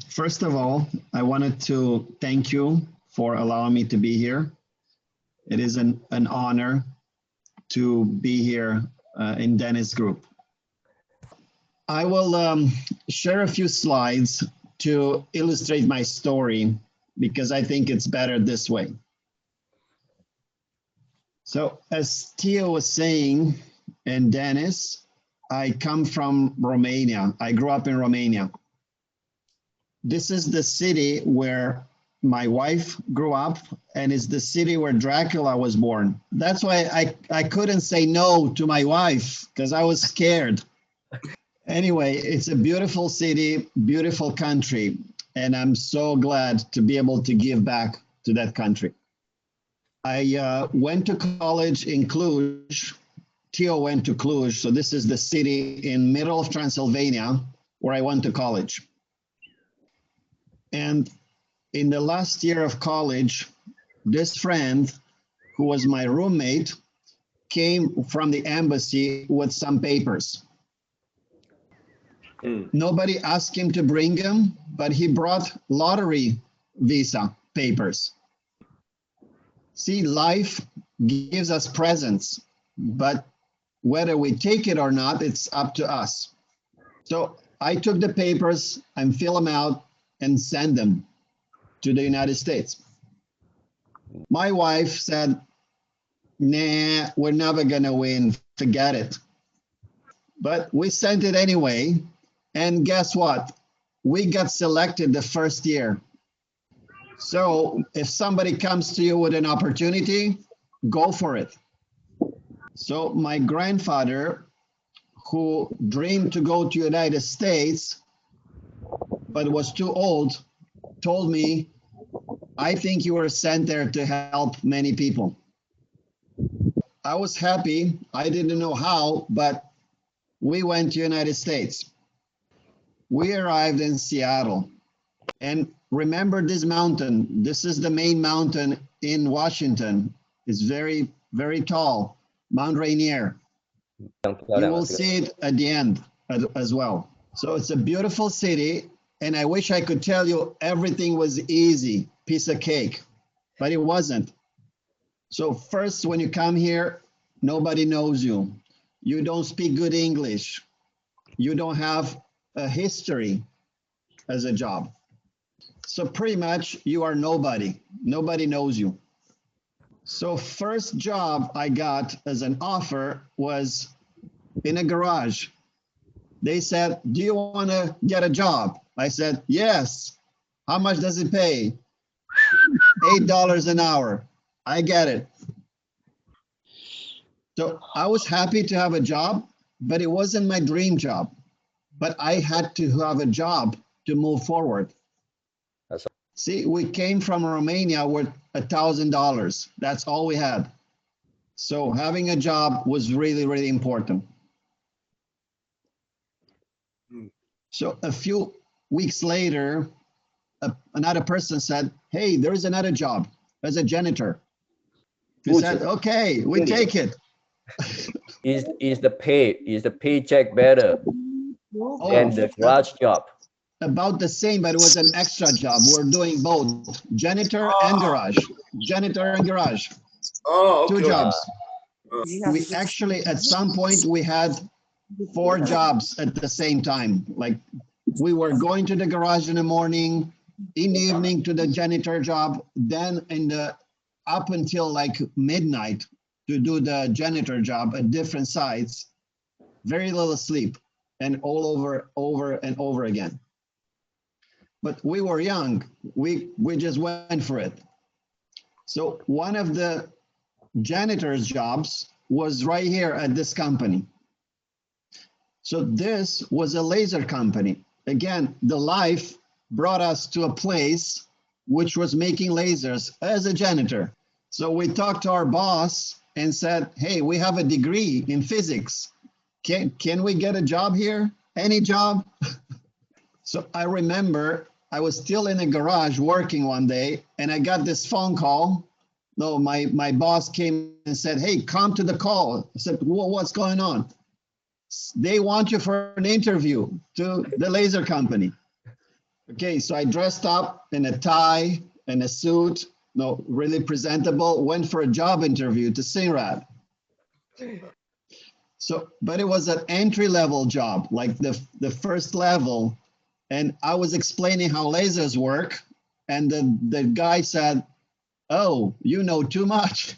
First of all, I wanted to thank you for allowing me to be here. It is an honor to be here in Dennis Group. I will share a few slides to illustrate my story because I think it's better this way. So as Theo was saying, and Dennis, I come from Romania. I grew up in Romania. This is the city where my wife grew up, and it's the city where Dracula was born. That's why I couldn't say no to my wife because I was scared. Anyway, it's a beautiful city, beautiful country, and I'm so glad to be able to give back to that country. I went to college in Cluj. Theo went to Cluj, so this is the city in middle of Transylvania where I went to college. And in the last year of college, this friend who was my roommate came from the embassy with some papers. Nobody asked him to bring them, but he brought lottery visa papers. See, life gives us presents, but whether we take it or not, it's up to us. So I took the papers and fill them out and send them to the United States. My wife said, nah, we're never gonna win, forget it. But we sent it anyway, and guess what? We got selected the first year. So if somebody comes to you with an opportunity, go for it. So my grandfather, who dreamed to go to United States, but was too old, told me, I think you were sent there to help many people. I was happy. I didn't know how, but we went to United States. We arrived in Seattle. And remember this mountain. This is the main mountain in Washington. It's very, very tall, Mount Rainier. You will see it at the end as well. So it's a beautiful city. And I wish I could tell you everything was easy, piece of cake, but it wasn't. So first, when you come here, nobody knows you. You don't speak good English. You don't have a history as a job. So pretty much you are nobody. Nobody knows you. So first job I got as an offer was in a garage. They said, do you want to get a job? I said, yes. How much does it pay? $8 an hour. I get it. So I was happy to have a job, but it wasn't my dream job. But I had to have a job to move forward. See, we came from Romania with $1,000. That's all we had. So having a job was really, really important. So a few weeks later, another person said, hey, there is another job as a janitor. We said, okay, we take it. Is the paycheck better than the garage job? About the same, but it was an extra job. We're doing both janitor and garage. Janitor and garage. Oh, okay. Two jobs. We actually, at some point, we had 4 jobs at the same time. Like we were going to the garage in the morning, in the evening to the janitor job, then up until like midnight to do the janitor job at different sites. Very little sleep and all over and over again. But we were young. We just went for it. So one of the janitor's jobs was right here at this company. So this was a laser company. Again, the life brought us to a place which was making lasers as a janitor. So we talked to our boss and said, hey, we have a degree in physics. Can we get a job here? Any job? So I remember I was still in a garage working one day and I got this phone call. No, my boss came and said, hey, come to the call. I said, what's going on? They want you for an interview to the laser company. Okay, so I dressed up in a tie and a suit, no, really presentable, went for a job interview to Sinrad. So, but it was an entry-level job, like the first level. And I was explaining how lasers work. And the guy said, "Oh, you know too much."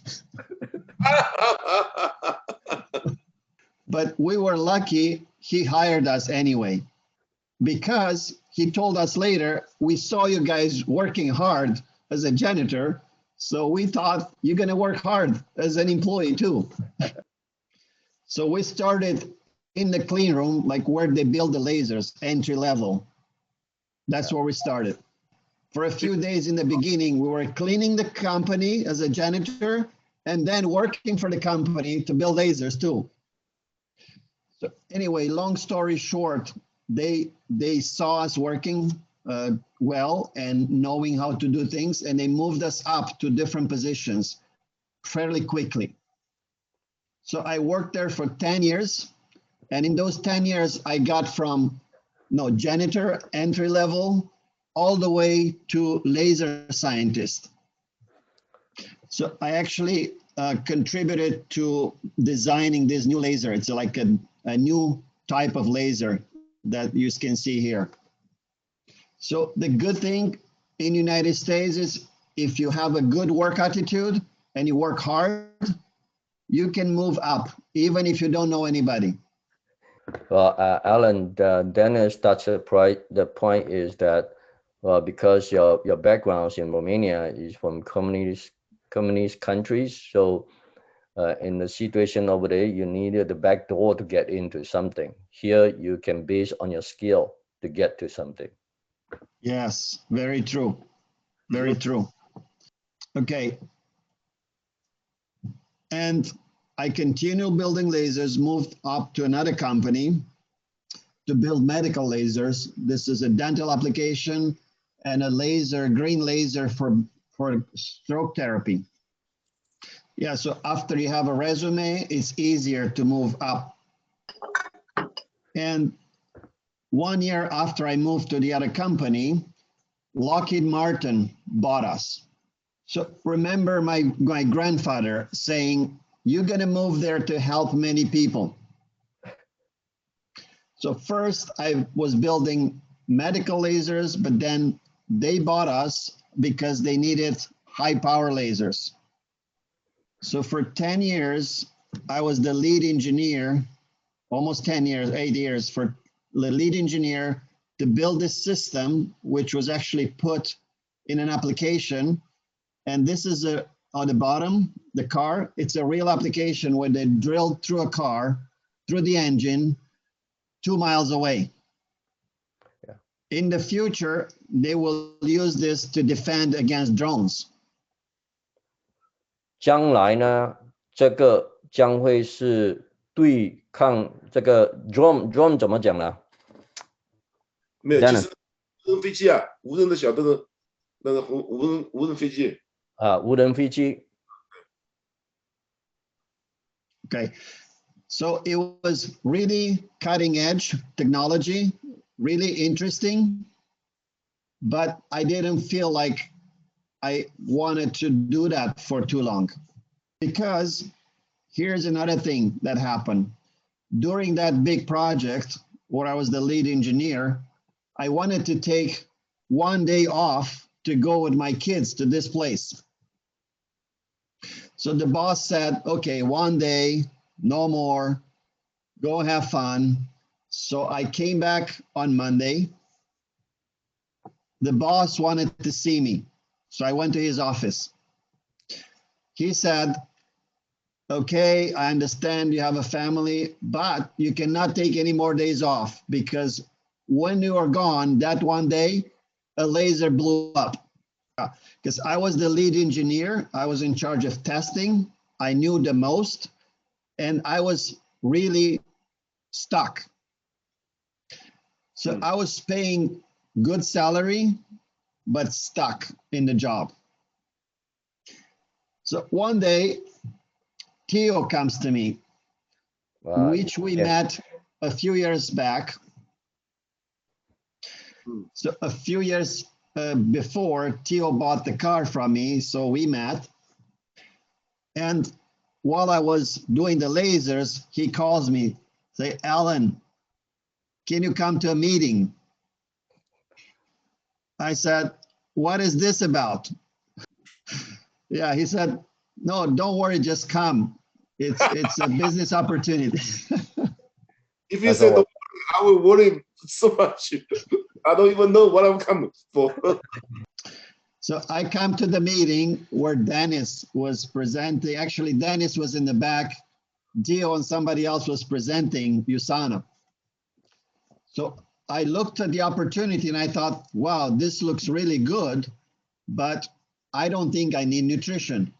But we were lucky he hired us anyway, because he told us later, "We saw you guys working hard as a janitor, so we thought you're going to work hard as an employee too." So we started in the clean room, like where they build the lasers, entry level. That's where we started. For a few days in the beginning, we were cleaning the company as a janitor and then working for the company to build lasers too. So anyway, long story short, they saw us working well and knowing how to do things, and they moved us up to different positions fairly quickly. So I worked there for 10 years. And in those 10 years, I got from janitor, entry level, all the way to laser scientist. So I actually contributed to designing this new laser. It's like a new type of laser that you can see here. So the good thing in the United States is if you have a good work attitude and you work hard, you can move up, even if you don't know anybody. Well, Alan, Dennis touched the point is that, well, because your background in Romania is from communist countries, so in the situation over there, you needed the back door to get into something. Here, you can base on your skill to get to something. Yes, very true. Very true. Okay. And I continued building lasers, moved up to another company to build medical lasers. This is a dental application and a laser, green laser for stroke therapy. Yeah, so after you have a resume, it's easier to move up. And 1 year after I moved to the other company, Lockheed Martin bought us. So remember my grandfather saying, "You're going to move there to help many people." So first I was building medical lasers, but then they bought us because they needed high power lasers. So for 10 years, I was the lead engineer, almost 10 years, 8 years for the lead engineer to build this system, which was actually put in an application. And this is on the bottom, the car. It's a real application where they drilled through a car, through the engine, 2 miles away. Yeah. In the future, they will use this to defend against drones. 将来呢，这个将会是对抗这个 drone 怎么讲呢？没有，就是无人飞机啊，无人的小那个无人飞机啊，无人飞机。Okay, so it was really cutting edge technology, really interesting, but I didn't feel like I wanted to do that for too long. Because here's another thing that happened. During that big project where I was the lead engineer, I wanted to take 1 day off to go with my kids to this place. So the boss said, "Okay, 1 day, no more, go have fun." So I came back on Monday. The boss wanted to see me. So I went to his office. He said, "Okay, I understand you have a family, but you cannot take any more days off because when you are gone, that 1 day, a laser blew up." Because I was the lead engineer, I was in charge of testing, I knew the most, and I was really stuck. So I was paying good salary, but stuck in the job. So one day, Theo comes to me, which we met a few years back. So a few years before, Theo bought the car from me, so we met. And while I was doing the lasers, he calls me, say, Alin, can you come to a meeting? I said, what is this about? Yeah, he said, no, don't worry, just come. It's a business opportunity. If you said, I will worry so much. I don't even know what I'm coming for. So I come to the meeting where Dennis was presenting. Actually, Dennis was in the back. Dio and somebody else was presenting USANA. So I looked at the opportunity and I thought, wow, this looks really good, but I don't think I need nutrition.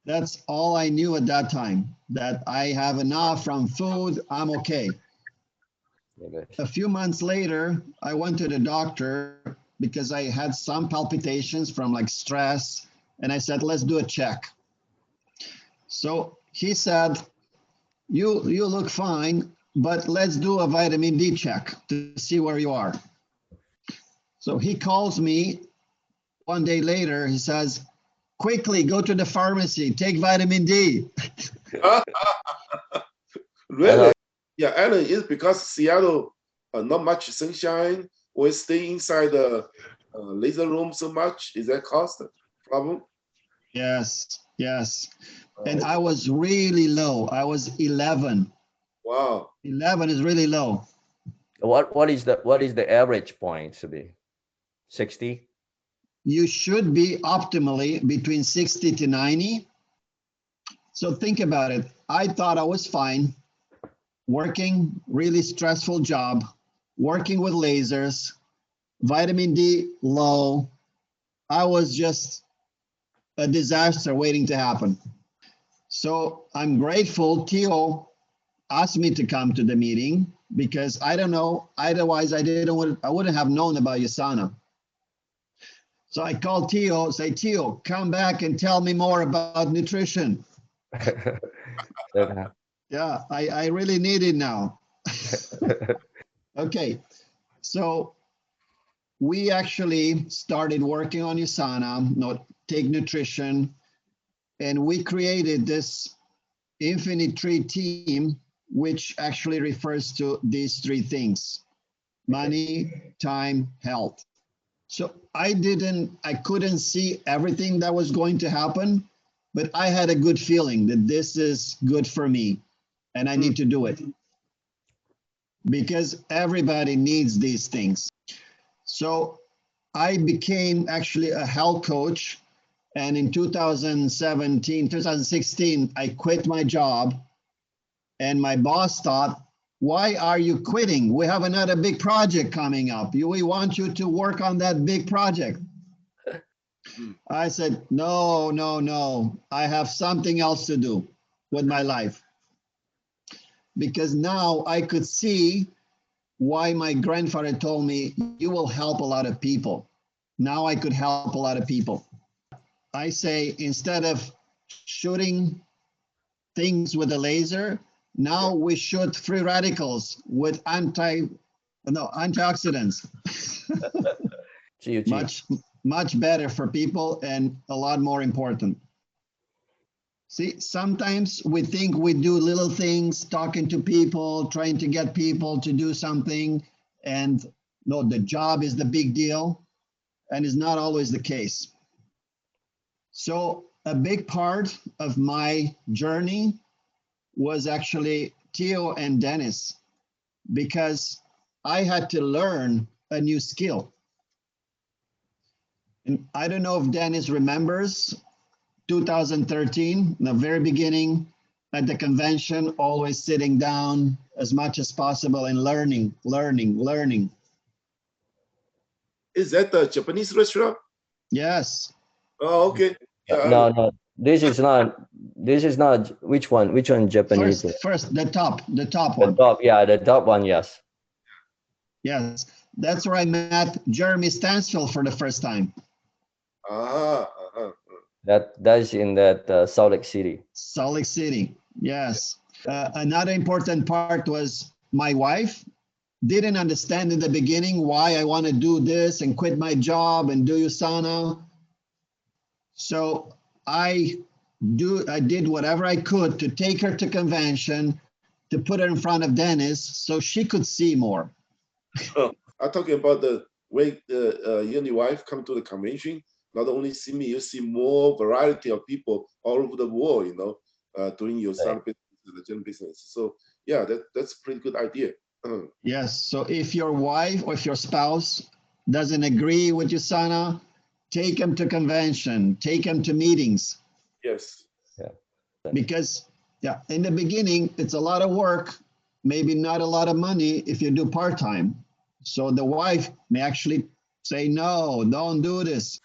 That's all I knew at that time, that I have enough from food, I'm okay. A few months later, I went to the doctor because I had some palpitations from like stress, and I said, let's do a check. So he said, you look fine, but let's do a vitamin D check to see where you are. So he calls me one day later, he says, quickly go to the pharmacy, take vitamin D. Really? Yeah, Alin, it's because Seattle, not much sunshine, or stay inside the laser room so much. Is that cost problem? Yes, yes. And I was really low. I was 11. Wow. 11 is really low. What is the average point to be? 60? You should be optimally between 60 to 90. So think about it. I thought I was fine, working really stressful job, working with lasers, vitamin D low. I was just a disaster waiting to happen. So I'm grateful Theo asked me to come to the meeting because I don't know, otherwise I wouldn't have known about USANA. So I called Theo, say, Theo, come back and tell me more about nutrition. Yeah, I really need it now. Okay, so we actually started working on USANA, Take Nutrition, and we created this Infinite Tree team, which actually refers to these three things: money, time, health. So I couldn't see everything that was going to happen, but I had a good feeling that this is good for me and I need to do it because everybody needs these things. So I became actually a health coach. And in 2016, I quit my job. And my boss thought, why are you quitting? We have another big project coming up. We want you to work on that big project. I said, no, no, no. I have something else to do with my life. Because now I could see why my grandfather told me, you will help a lot of people. Now I could help a lot of people. I say, instead of shooting things with a laser, now we shoot free radicals with antioxidants. much better for people and a lot more important. See, sometimes we think we do little things, talking to people, trying to get people to do something, and no, the job is the big deal, and is not always the case. So a big part of my journey was actually Theo and Dennis, because I had to learn a new skill. And I don't know if Dennis remembers 2013, the very beginning at the convention, always sitting down as much as possible and learning. Is that the Japanese restaurant? Yes. Oh, okay. No, this is not. Which one? Which one Japanese? First, the top one. The top, yeah, the top one, yes. Yes, that's where I met Jeremy Stansfield for the first time. That is in that Salt Lake City. Salt Lake City, yes. Another important part was my wife. didn't understand in the beginning why I want to do this and quit my job and do USANA. So I did whatever I could to take her to convention, to put her in front of Dennis so she could see more. Oh, I'm talking about the way you and your wife come to the convention. Not only see me, you see more variety of people all over the world, you know, doing your side business, the gym business. So yeah, that's a pretty good idea. Yes, so if your wife or if your spouse doesn't agree with USANA, take them to convention, take them to meetings. Yes. Yeah. Because yeah, in the beginning, it's a lot of work, maybe not a lot of money if you do part-time. So the wife may actually say, no, don't do this.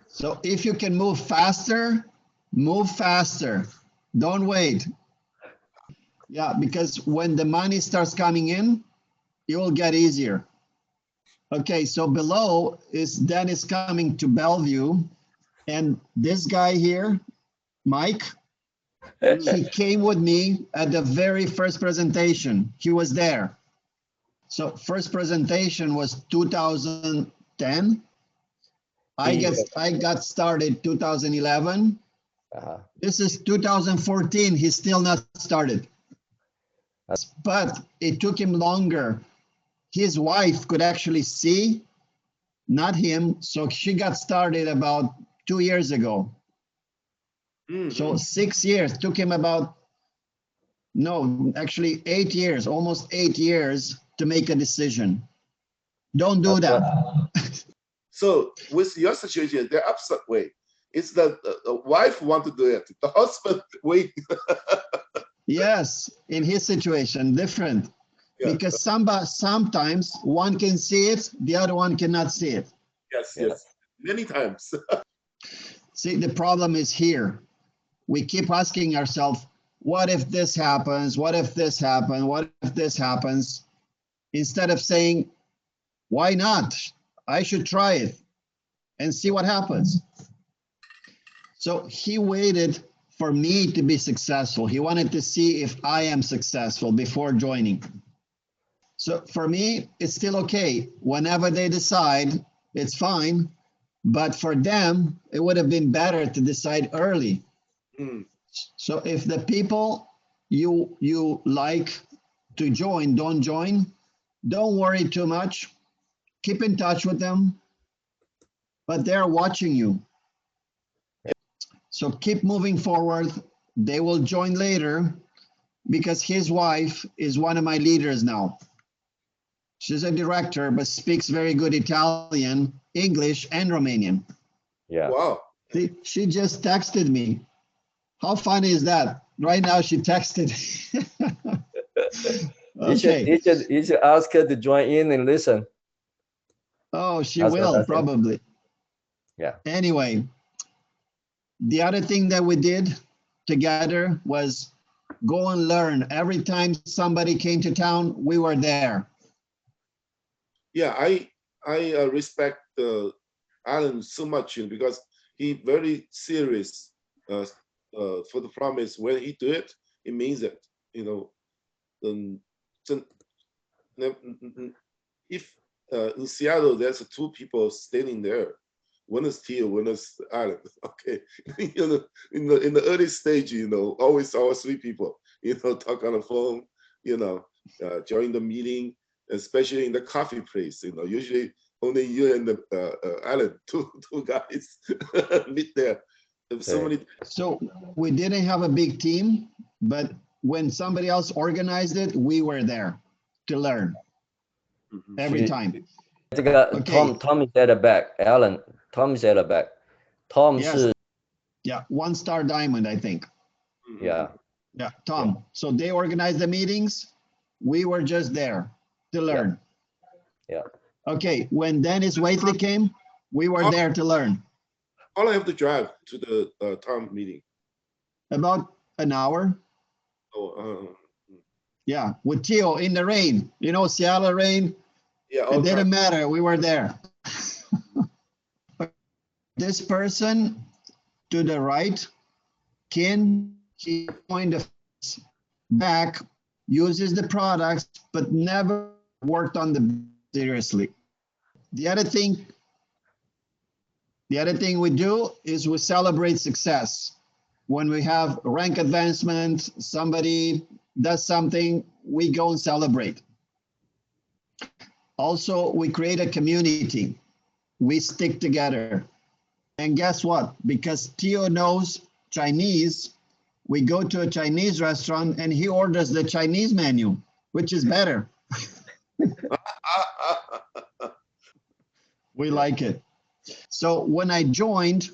So if you can move faster, move faster. Don't wait. Yeah, because when the money starts coming in, it will get easier. Okay, so below is Dennis coming to Bellevue, and this guy here, Mike, he came with me at the very first presentation. He was there. So first presentation was 2010. I got started 2011. This is 2014. He's still not started. But it took him longer. His wife could actually see, not him. So she got started about 2 years ago. So 6 years, took him about, no, actually 8 years, almost 8 years to make a decision. Don't do that. So with your situation, the opposite way. It's that the wife want to do it, the husband wait. Yes, in his situation, different. Yeah. Because sometimes one can see it, the other one cannot see it. Yes, yes, many times. See, the problem is here. We keep asking ourselves, what if this happens? What if this happens? What if this happens? Instead of saying, why not? I should try it and see what happens. So he waited for me to be successful. He wanted to see if I am successful before joining. So for me, it's still okay. Whenever they decide, it's fine. But for them, it would have been better to decide early. So if the people you like to join don't join, don't worry too much. Keep in touch with them, but they're watching you. So keep moving forward. They will join later because his wife is one of my leaders now. She's a director, but speaks very good Italian, English, and Romanian. Yeah. Wow. She just texted me. How funny is that? Right now she texted. Okay. You should ask her to join in and listen. Oh, she will probably. Yeah. Anyway, the other thing that we did together was go and learn. Every time somebody came to town, we were there. Yeah, I respect Alin so much because he very serious for the promise. When he do it, it means it. You know, if in Seattle there's two people standing there, one is Theo, one is Alin. Okay, you know, in the early stage, you know, always three people, you know, talk on the phone, you know, join the meeting, especially in the coffee place, you know, usually only you and the Alin, two guys meet there. So we didn't have a big team, but when somebody else organized it, we were there to learn every time. Okay. Tom is at the back. Alin, Tom is at the back. Tom yes. Yeah, 1-star diamond, I think. Yeah. Yeah, Tom. Yeah. So they organized the meetings. We were just there to learn. Yeah. Okay, when Dennis Waitley came, we were there to learn. How long have to drive to the Tom meeting? About an hour. Oh, yeah, with Theo in the rain. You know, Seattle rain. Yeah, it didn't matter. We were there. This person to the right, Ken, he point the back, uses the products, but never worked on the seriously. The other thing we do is we celebrate success. When we have rank advancement, somebody does something, we go and celebrate. Also, we create a community. We stick together. And guess what? Because Theo knows Chinese, we go to a Chinese restaurant and he orders the Chinese menu, which is better. We like it. So when I joined,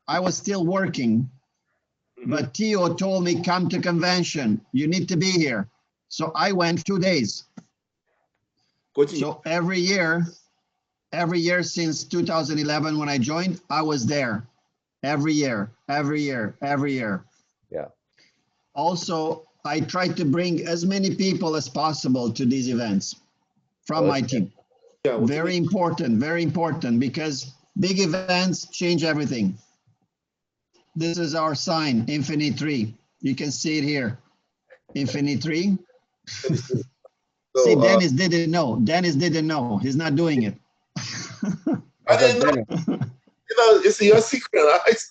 I was still working, but Theo told me, come to convention. You need to be here. So I went 2 days. So every year since 2011, when I joined, I was there every year. Yeah. Also, I tried to bring as many people as possible to these events from my team. Yeah, very important, because big events change everything. This is our sign, Infinity 3. You can see it here, Infinity 3. So, see, Dennis didn't know. Dennis didn't know. He's not doing it. I didn't know. You know, it's your secret, right?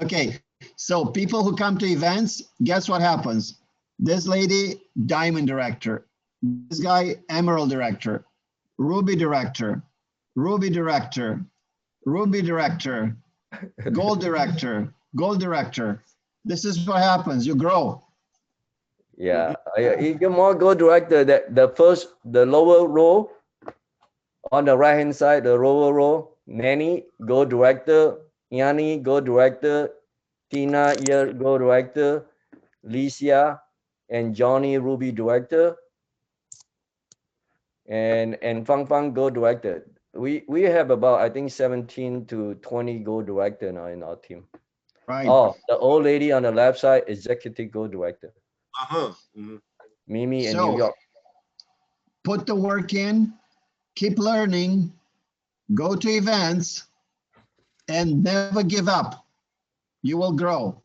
Okay, so people who come to events, guess what happens? This lady, Diamond Director. This guy, Emerald Director. Ruby Director. Ruby Director. Ruby Director. Gold Director. Gold Director. This is what happens. You grow. Yeah, you get more gold director. The lower row on the right hand side, the lower row, Nanny, gold director, Yanni, gold director, Tina, gold director, Licia, and Johnny, Ruby director, and Fang Fang, gold director. We have about, I think, 17 to 20 gold director now in our team. Right. Oh, the old lady on the left side, executive gold director. Mimi in New York. Put the work in, keep learning, go to events, and never give up. You will grow.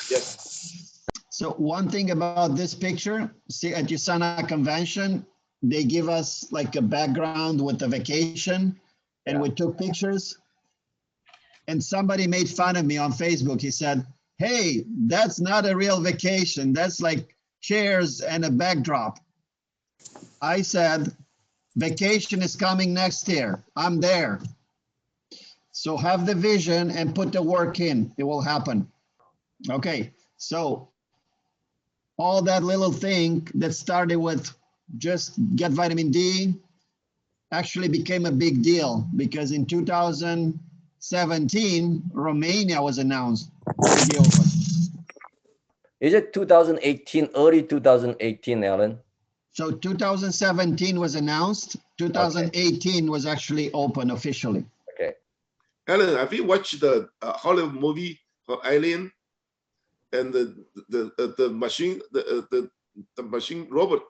Yes. So one thing about this picture, see at USANA convention, they give us like a background with the vacation, and we took pictures. And somebody made fun of me on Facebook. He said, hey, that's not a real vacation. That's like chairs and a backdrop. I said, vacation is coming next year. I'm there. So have the vision and put the work in. It will happen. Okay, so all that little thing that started with just get vitamin D actually became a big deal, because in 2017, Romania was announced to be open. Is it 2018, early 2018, Alan? So 2017 was announced. 2018 was actually open officially. Okay. Alan, have you watched the Hollywood movie called Alin? And the machine, the machine robot,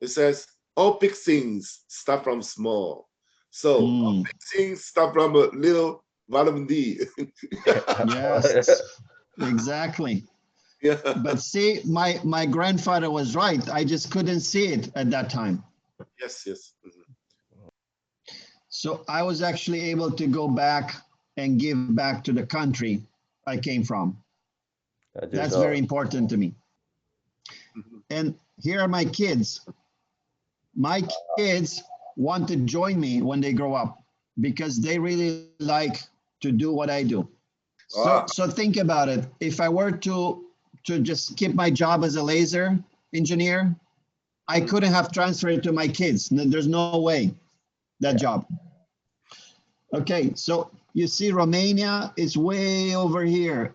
it says all big things start from small. So all big things start from a little vitamin D. Yes, exactly. Yeah. But see, my grandfather was right. I just couldn't see it at that time. Yes, yes. So I was actually able to go back and give back to the country I came from. That's very important to me. And here are my kids. My kids want to join me when they grow up because they really like to do what I do. So think about it. If I were to just keep my job as a laser engineer, I couldn't have transferred it to my kids. There's no way, that job. Okay, so you see Romania is way over here,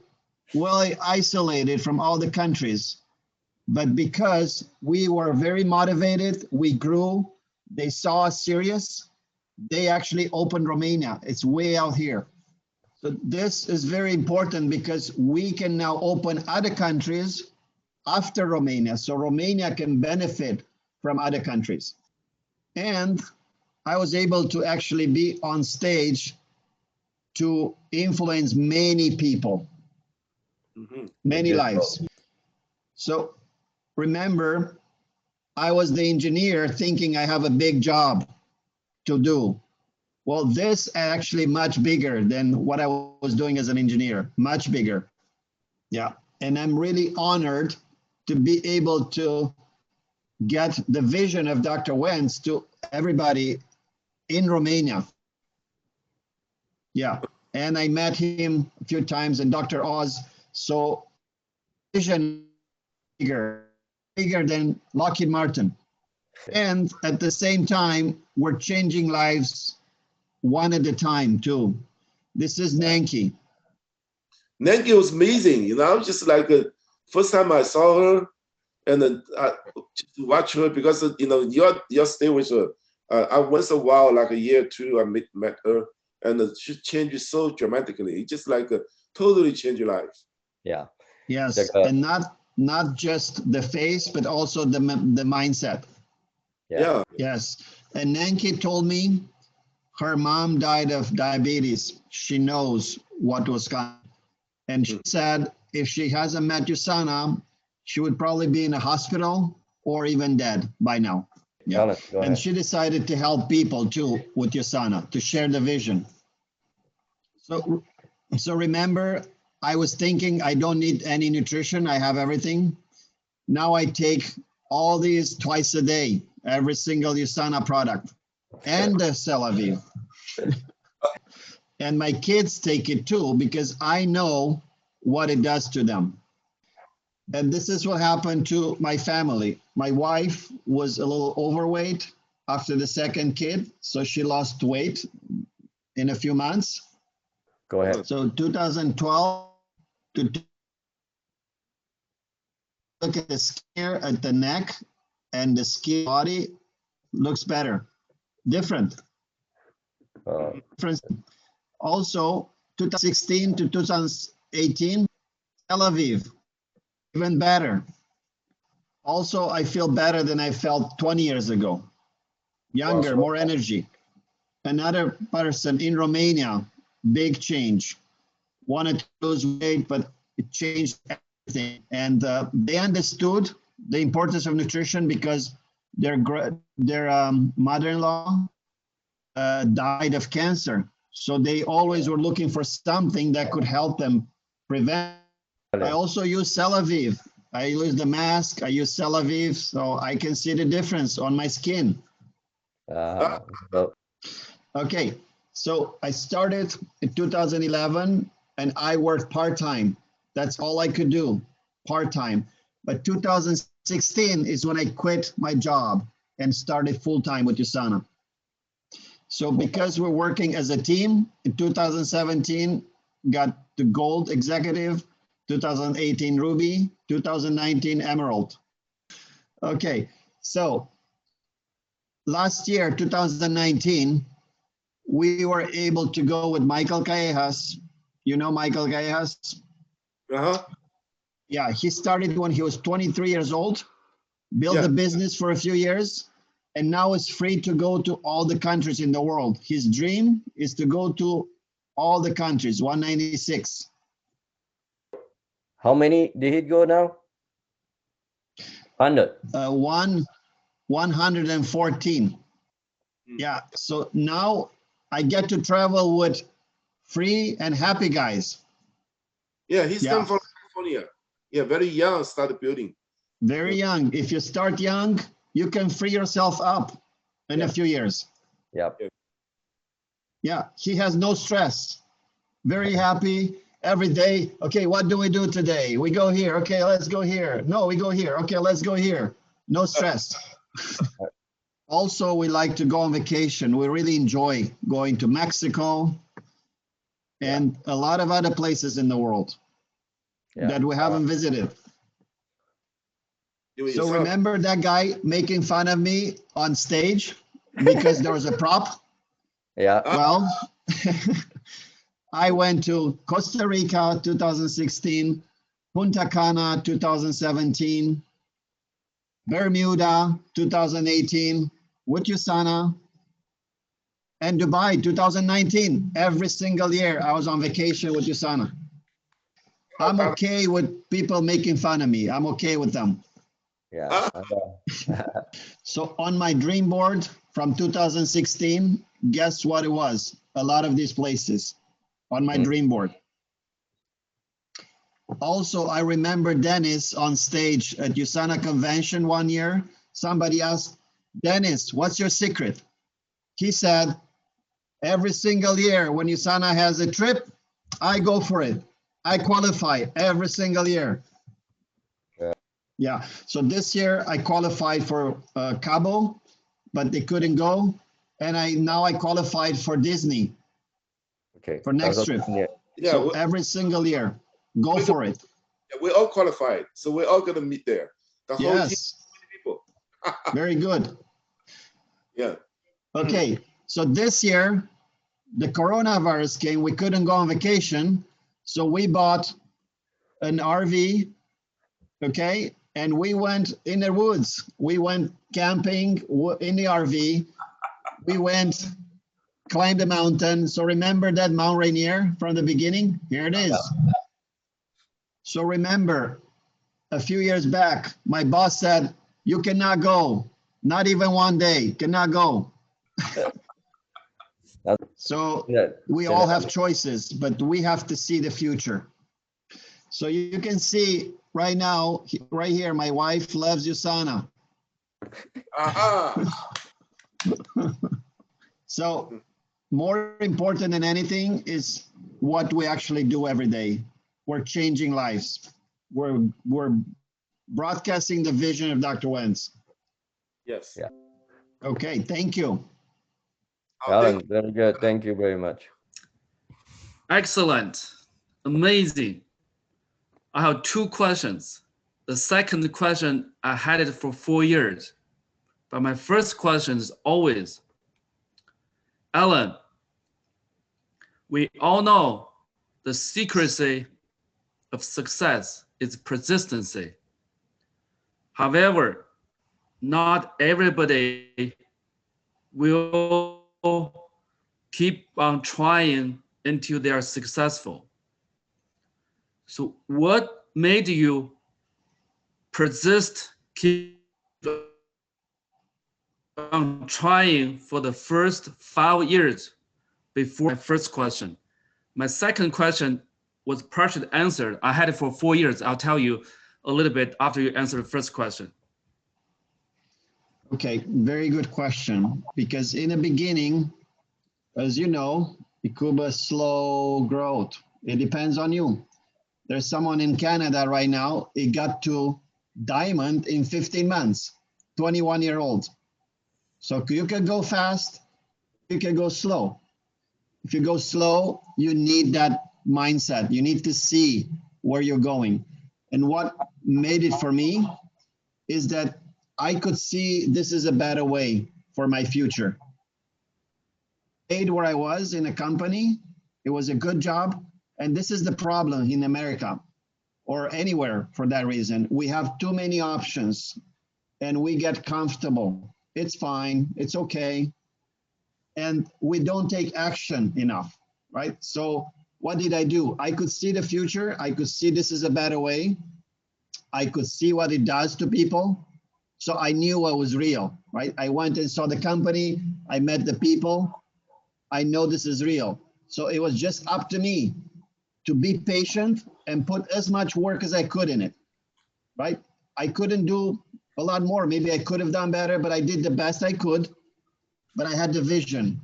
well isolated from all the countries. But because we were very motivated, we grew, they saw us serious, they actually opened Romania. It's way out here. So this is very important because we can now open other countries after Romania. So Romania can benefit from other countries. And I was able to actually be on stage to influence many people, many lives. So remember, I was the engineer thinking I have a big job to do. Well, this actually much bigger than what I was doing as an engineer, much bigger. Yeah. And I'm really honored to be able to get the vision of Dr. Wentz to everybody in Romania. Yeah. And I met him a few times and Dr. Oz. So vision bigger than Lockheed Martin. And at the same time, we're changing lives one at a time too. This is Nanki. Nanki was amazing, you know, just like first time I saw her, and then I just watch her because you know your stay with her. I once a while, like a year or two, I met her, and she changes so dramatically. It just like totally changed your life. Yeah. Yes, Like, and not just the face, but also the mindset. Yeah. Yes, and Nanki told me her mom died of diabetes. She knows what was coming, and she said if she hasn't met Usana, she would probably be in a hospital or even dead by now. Yeah, Alin, go and ahead. she decided to help people too with Usana to share the vision. So remember, I was thinking I don't need any nutrition. I have everything. Now I take all these twice a day, every single Usana product and the Celaviv. And my kids take it too because I know what it does to them. And this is what happened to my family. My wife was a little overweight after the second kid, so she lost weight in a few months. Go ahead. So 2012 to look at the skin at the neck and the skin body looks better, different. Also, 2016 to 2018, Tel Aviv, even better. Also, I feel better than I felt 20 years ago. Younger, more energy. Another person in Romania, big change. Wanted to lose weight, but it changed everything. And they understood the importance of nutrition because their mother-in-law died of cancer. So they always were looking for something that could help them prevent. I also use Celaviv. I use the mask, I use Celaviv, so I can see the difference on my skin. So, Okay, so I started in 2011 and I worked part-time. That's all I could do, part-time. But 2016 is when I quit my job and started full-time with Usana. So because we're working as a team, in 2017, got the gold executive, 2018 ruby, 2019 emerald. Okay, so last year, 2019, we were able to go with Michael Callejas. You know Michael Callejas? Uh-huh. Yeah, he started when he was 23 years old, built a business for a few years, and now is free to go to all the countries in the world. His dream is to go to all the countries, 196. how many did he go now? 100. 114. Yeah, so now I get to travel with free and happy guys. Yeah, he's come from California. Yeah, very young, started building. Very young. If you start young, you can free yourself up in a few years. Yep. Yeah, he has no stress. Very happy every day. Okay, what do we do today? We go here. Okay, let's go here. No, we go here. Okay, let's go here. No stress. Also, we like to go on vacation. We really enjoy going to Mexico and a lot of other places in the world that we haven't visited. So remember that guy making fun of me on stage because there was a prop? Yeah. Well, I went to Costa Rica 2016, Punta Cana 2017, Bermuda 2018, with Usana, and Dubai 2019. Every single year I was on vacation with Usana. I'm okay with people making fun of me. I'm okay with them. Yeah. So on my dream board from 2016, guess what it was? A lot of these places on my dream board. Also, I remember Dennis on stage at USANA convention one year. Somebody asked, Dennis, what's your secret? He said, every single year when USANA has a trip, I go for it. I qualify every single year. Yeah, so this year I qualified for Cabo, but they couldn't go. And now I qualified for Disney. Okay. For next trip. Yeah, so every single year, go for it. We're all qualified, so we're all gonna meet there. The whole team, people. Very good. Yeah. Okay, so this year, the coronavirus came, we couldn't go on vacation, so we bought an RV, okay, and we went in the woods. We went camping in the RV. We went, climbed the mountain. So remember that Mount Rainier from the beginning? Here it is. So remember, a few years back, my boss said, you cannot go, not even one day, cannot go. So we all have choices, but we have to see the future. So you can see right now, right here, my wife loves USANA. So more important than anything is what we actually do every day. We're changing lives. We're broadcasting the vision of Dr. Wentz. Yes. Yeah. Okay, thank you. Alin, very good. Thank you very much. Excellent. Amazing. I have two questions. The second question, I had it for 4 years. But my first question is always, Alin, we all know the secrecy of success is persistency. However, not everybody will keep on trying until they are successful. So what made you persist, keep on trying for the first 5 years before my first question? My second question was partially answered. I had it for 4 years. I'll tell you a little bit after you answer the first question. Okay, very good question. Because in the beginning, as you know, it could be a slow growth. It depends on you. There's someone in Canada right now, it got to diamond in 15 months, 21-year-old. So you can go fast, you can go slow. If you go slow, you need that mindset. You need to see where you're going. And what made it for me is that I could see this is a better way for my future. Where I was in a company, it was a good job. And this is the problem in America or anywhere for that reason. We have too many options and we get comfortable. It's fine, it's okay. And we don't take action enough, right? So what did I do? I could see the future. I could see this is a better way. I could see what it does to people. So I knew what was real, right? I went and saw the company. I met the people. I know this is real. So it was just up to me to be patient and put as much work as I could in it, right? I couldn't do a lot more. Maybe I could have done better, but I did the best I could. But I had the vision.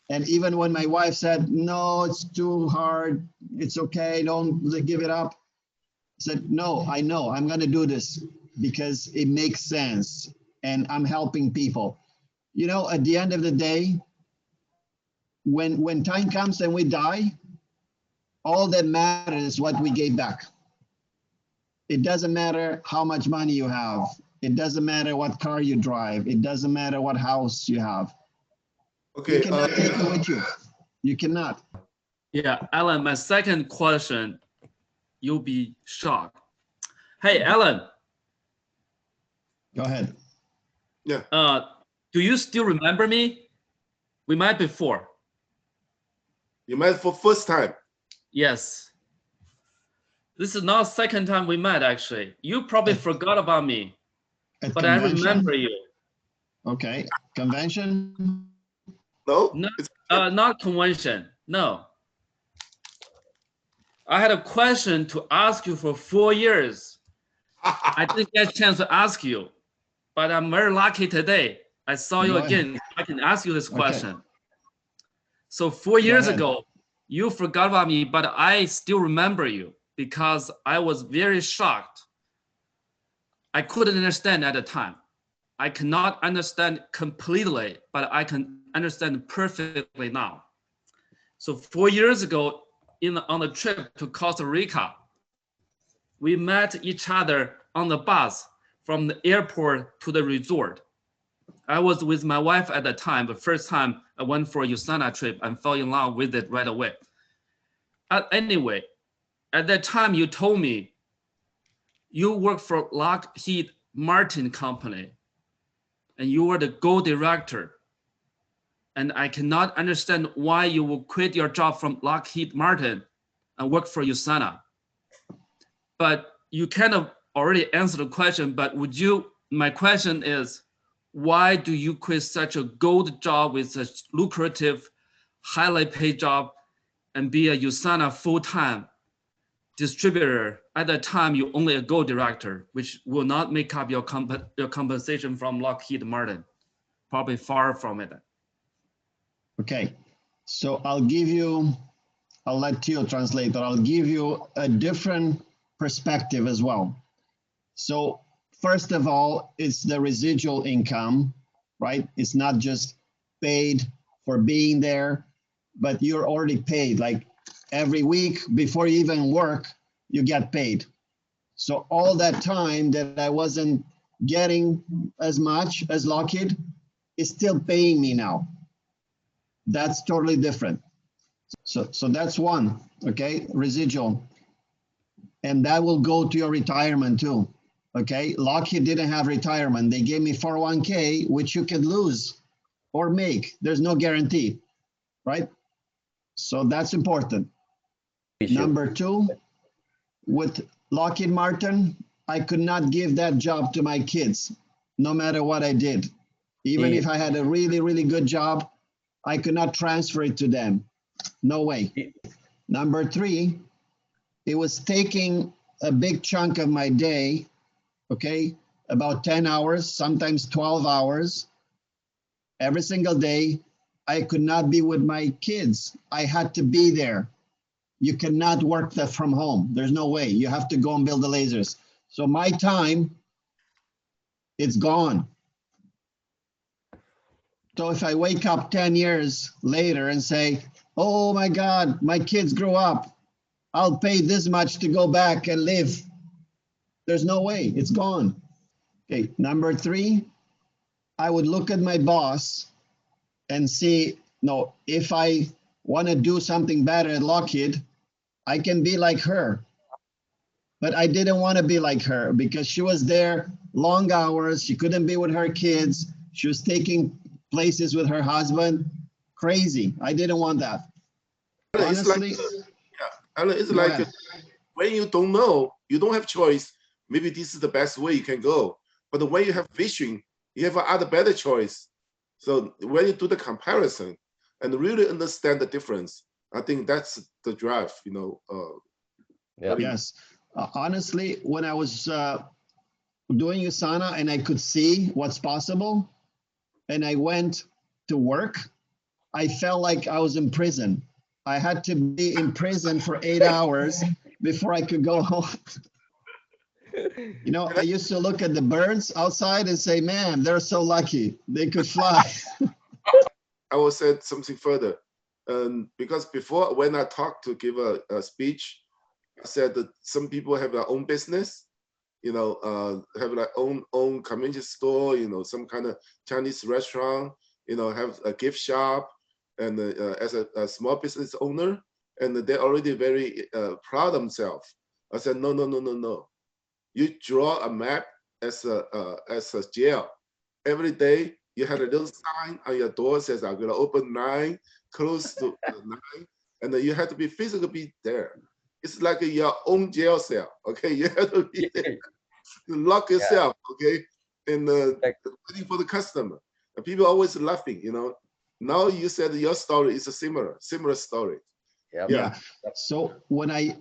And even when my wife said, no, it's too hard, it's okay, don't give it up. I said, no, I know, I'm gonna do this because it makes sense and I'm helping people. You know, at the end of the day, when time comes and we die, all that matters is what we gave back. It doesn't matter how much money you have. It doesn't matter what car you drive. It doesn't matter what house you have. Okay. You cannot take it with you. You cannot. Yeah, Alin, my second question, you'll be shocked. Hey, Alin. Go ahead. Yeah. Do you still remember me? We met before. You met for first time. Yes. This is not second time we met, actually. You probably forgot about me. At but I convention? remember you. Okay, convention? No, No, it's not convention. No. I had a question to ask you for 4 years. I didn't get a chance to ask you, but I'm very lucky today. I saw you Go ahead. again. I can ask you this Okay. question. So 4 years ahead. ago, you forgot about me, but I still remember you because I was very shocked. I couldn't understand at the time. I cannot understand completely, but I can understand perfectly now. So 4 years ago, on the trip to Costa Rica, we met each other on the bus from the airport to the resort. I was with my wife at the time, the first time I went for a USANA trip and fell in love with it right away. Anyway, at that time you told me you work for Lockheed Martin company and you were the goal director. And I cannot understand why you will quit your job from Lockheed Martin and work for USANA. But you kind of already answered the question, but my question is, why do you quit such a gold job with such lucrative, highly paid job and be a USANA full-time distributor? At that time, you're only a gold director, which will not make up your compensation from Lockheed Martin, probably far from it. Okay, so I'll let Theo translate, but I'll give you a different perspective as well. So first of all, it's the residual income, right? It's not just paid for being there, but you're already paid. Like every week before you even work, you get paid. So all that time that I wasn't getting as much as Lockheed is still paying me now. That's totally different. So that's one, okay, residual. And that will go to your retirement too, okay? Lockheed didn't have retirement. They gave me 401k, which you could lose or make. There's no guarantee, right? So that's important. Number two, with Lockheed Martin, I could not give that job to my kids, no matter what I did. Even if I had a really, really good job, I could not transfer it to them. No way. Number three, it was taking a big chunk of my day, okay? About 10 hours, sometimes 12 hours. Every single day, I could not be with my kids. I had to be there. You cannot work that from home. There's no way. You have to go and build the lasers. So my time, it's gone. So if I wake up 10 years later and say, oh my God, my kids grew up, I'll pay this much to go back and live. There's no way, it's gone. Okay, number three, I would look at my boss and see, no, if I want to do something better at Lockheed, I can be like her. But I didn't want to be like her because she was there long hours. She couldn't be with her kids. She was taking places with her husband. Crazy. I didn't want that. Honestly, it's like when you don't know, you don't have choice. Maybe this is the best way you can go. But when you have vision, you have other better choice. So when you do the comparison and really understand the difference, I think that's the drive, you know. Yes. Honestly, when I was doing USANA and I could see what's possible, and I went to work, I felt like I was in prison. I had to be in prison for 8 hours before I could go home. You know, I used to look at the birds outside and say, man, they're so lucky. They could fly. I will say something further. Because before, when I talked to give a speech, I said that some people have their own business, you know, have their own convenience store, you know, some kind of Chinese restaurant, you know, have a gift shop, and as a small business owner, and they're already very proud of themselves. I said, no, no, no, no, no. You draw a map as a jail. Every day you had a little sign on your door says, I'm gonna open 9, close to 9, and then you have to be physically be there. It's like your own jail cell, okay? You have to be there. You lock yourself, okay? and waiting for the customer. And people always laughing, you know. Now you said your story is a similar story. Yep. Yeah. So when I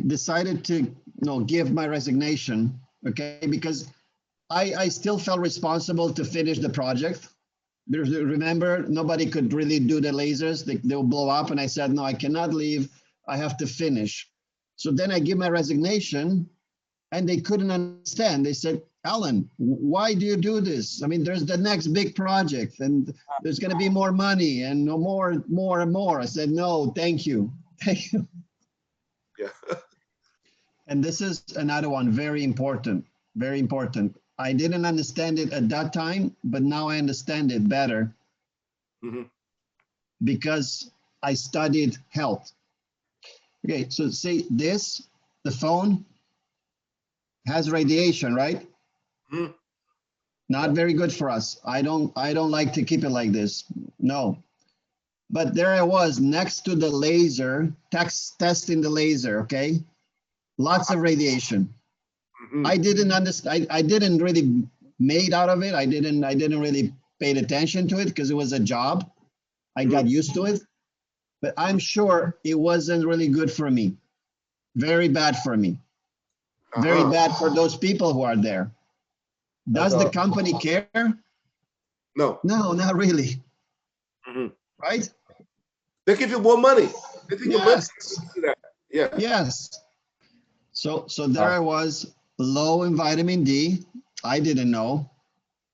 decided to give my resignation, okay, because I still felt responsible to finish the project. Remember, nobody could really do the lasers. They'll blow up. And I said, no, I cannot leave. I have to finish. So then I give my resignation and they couldn't understand. They said, Alin, why do you do this? I mean, there's the next big project and there's going to be more money and more and more. I said, no, thank you. Thank you. Yeah. And this is another one, very important, very important. I didn't understand it at that time, but now I understand it better because I studied health. Okay, so see this, the phone has radiation, right? Not very good for us. I don't like to keep it like this. No. But there I was next to the laser, testing the laser, okay? Lots of radiation. I didn't understand. I didn't really made out of it. I didn't really pay attention to it because it was a job. I got used to it. But I'm sure it wasn't really good for me. Very bad for me. Very bad for those people who are there. Does the company care? No. No, not really. Right? They give you more money. They think Yes. Yeah. Yes. So there I was, low in vitamin D. I didn't know.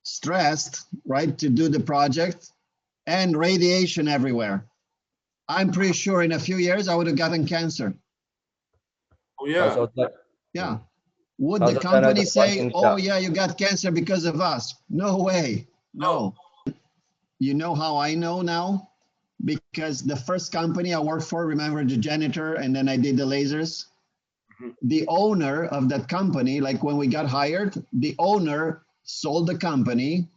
Stressed, right, to do the project, and radiation everywhere. I'm pretty sure in a few years I would have gotten cancer. Oh yeah. Yeah. Would the company say, oh yeah, you got cancer because of us? No way. No. You know how I know now? Because the first company I worked for, remember the janitor, and then I did the lasers? The owner of that company, like when we got hired, the owner sold the company.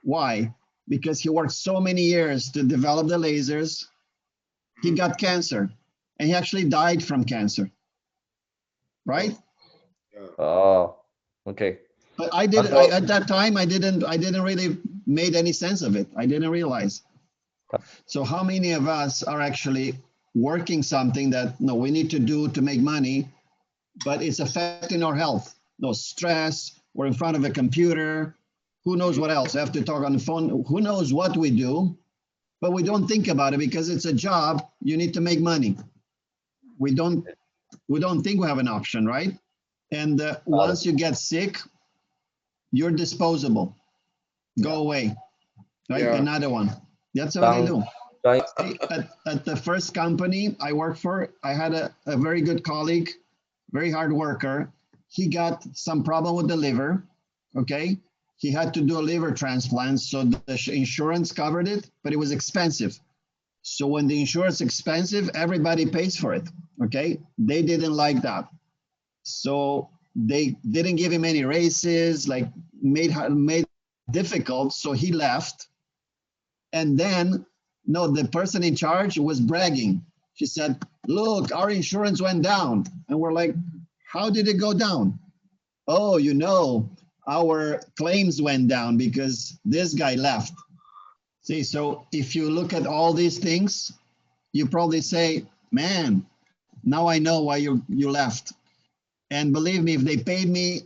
Why? Because he worked so many years to develop the lasers. He got cancer and he actually died from cancer. Right? Oh, okay. But at that time, I didn't really made any sense of it. I didn't realize. So how many of us are actually working something that we need to do to make money, but it's affecting our health? No stress, we're in front of a computer, who knows what else? I have to talk on the phone, who knows what we do, but we don't think about it because it's a job, you need to make money. We don't think we have an option, right? And once you get sick, you're disposable. Go away. Right? Yeah. Another one. That's what I do. See, at the first company I worked for, I had a very good colleague, very hard worker. He got some problem with the liver, okay? He had to do a liver transplant, so the insurance covered it, but it was expensive. So when the insurance is expensive, everybody pays for it, okay? They didn't like that. So they didn't give him any raises, like made difficult, so he left. And then, the person in charge was bragging. She said, look, our insurance went down. And we're like, how did it go down? Oh, our claims went down because this guy left. See, so if you look at all these things, you probably say, man, now I know why you left. And believe me, if they paid me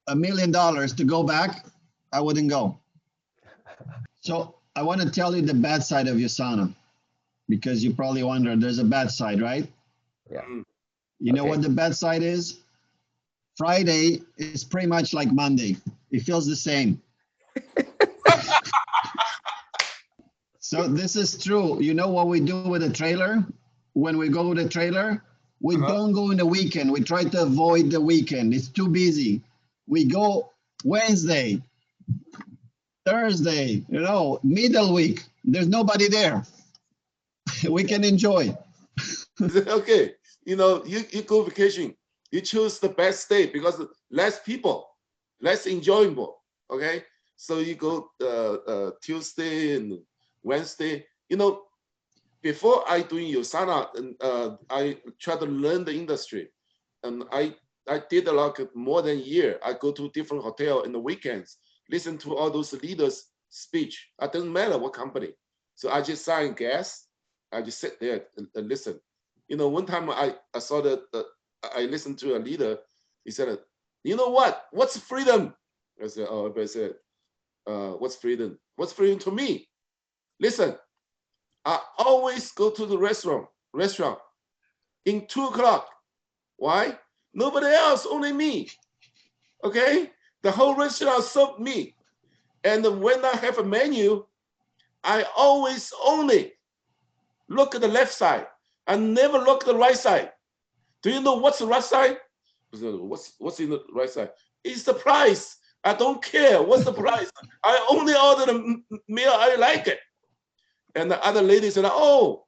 $1 million to go back, I wouldn't go. So I want to tell you the bad side of USANA, because you probably wonder, there's a bad side, right? Yeah. You know what the bad side is? Friday is pretty much like Monday. It feels the same. So this is true. You know what we do with a trailer? When we go with a trailer, we don't go in the weekend. We try to avoid the weekend. It's too busy. We go Wednesday, Thursday, middle week. There's nobody there. We can enjoy. Okay, you go vacation. You choose the best day because less people, less enjoyable. Okay, so you go Tuesday and Wednesday. Before I doing USANA, I try to learn the industry, and I did a lot more than a year. I go to different hotel in the weekends listen to all those leaders' speech. It doesn't matter what company. So I just sign gas. I just sit there and listen. You know, one time I saw that I listened to a leader. He said, "You know what? What's freedom?" I said, "Oh," everybody said, "What's freedom? What's freedom to me? Listen, I always go to the restaurant in 2 o'clock. Why? Nobody else, only me. Okay, the whole restaurant served me, and when I have a menu, I always only look at the left side. I never look at the right side. Do you know what's the right side? What's in the right side? It's the price. I don't care. What's the price? I only order the meal I like it." And the other lady said, "Oh,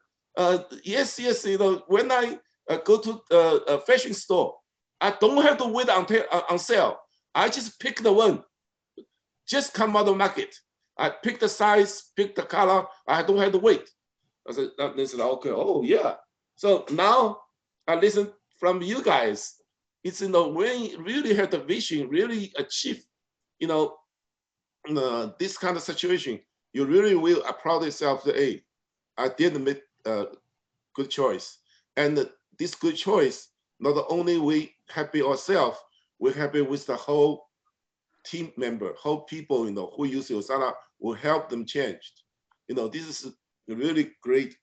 yes. You know, when I go to a fashion store, I don't have to wait until on sale. I just pick the one. Just come out of the market. I pick the size, pick the color. I don't have to wait." I said, they said, "Okay, oh yeah." So now I listen from you guys. It's, you know, when you really have the vision, really achieve, you know, this kind of situation, you really will applaud yourself that, hey, I did make a good choice. And this good choice, not only we happy ourselves, we're happy with the whole team member, whole people, you know, who use Osana will help them change. You know, this is a really great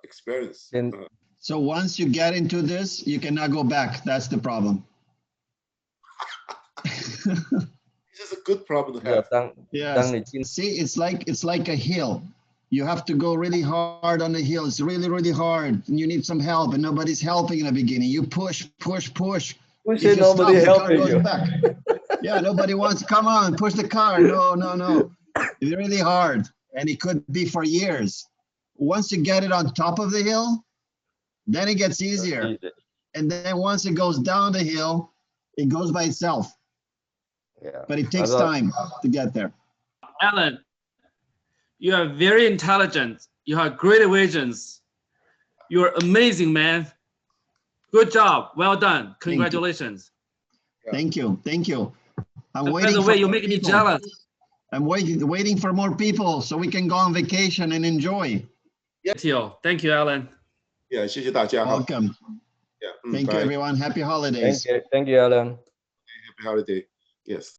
experience. And So once you get into this, you cannot go back. That's the problem. This is a good problem to 要 have. 当 Yes. 当你进 See, it's like a hill. You have to go really hard on the hill. It's really hard. And you need some help, and nobody's helping in the beginning. You push. We If say you stop, nobody the car helping goes you. back. Yeah, nobody wants. Come on, push the car. No. It's really hard, and it could be for years. Once you get it on top of the hill, then it gets easier. And then once it goes down the hill, it goes by itself. Yeah. But it takes Also, time to get there. Alin, you are very intelligent. You have great visions. You're amazing, man. Good job. Well done. Congratulations. Thank you. I'm By waiting the for way, you're more making me people. jealous. I'm waiting for more people so we can go on vacation and enjoy. Thank you, Alin. Yeah, 谢谢大家哈。 Welcome. Yeah, Thank you, bye. everyone. Happy holidays. thank you, Alan. Happy holiday. Yes.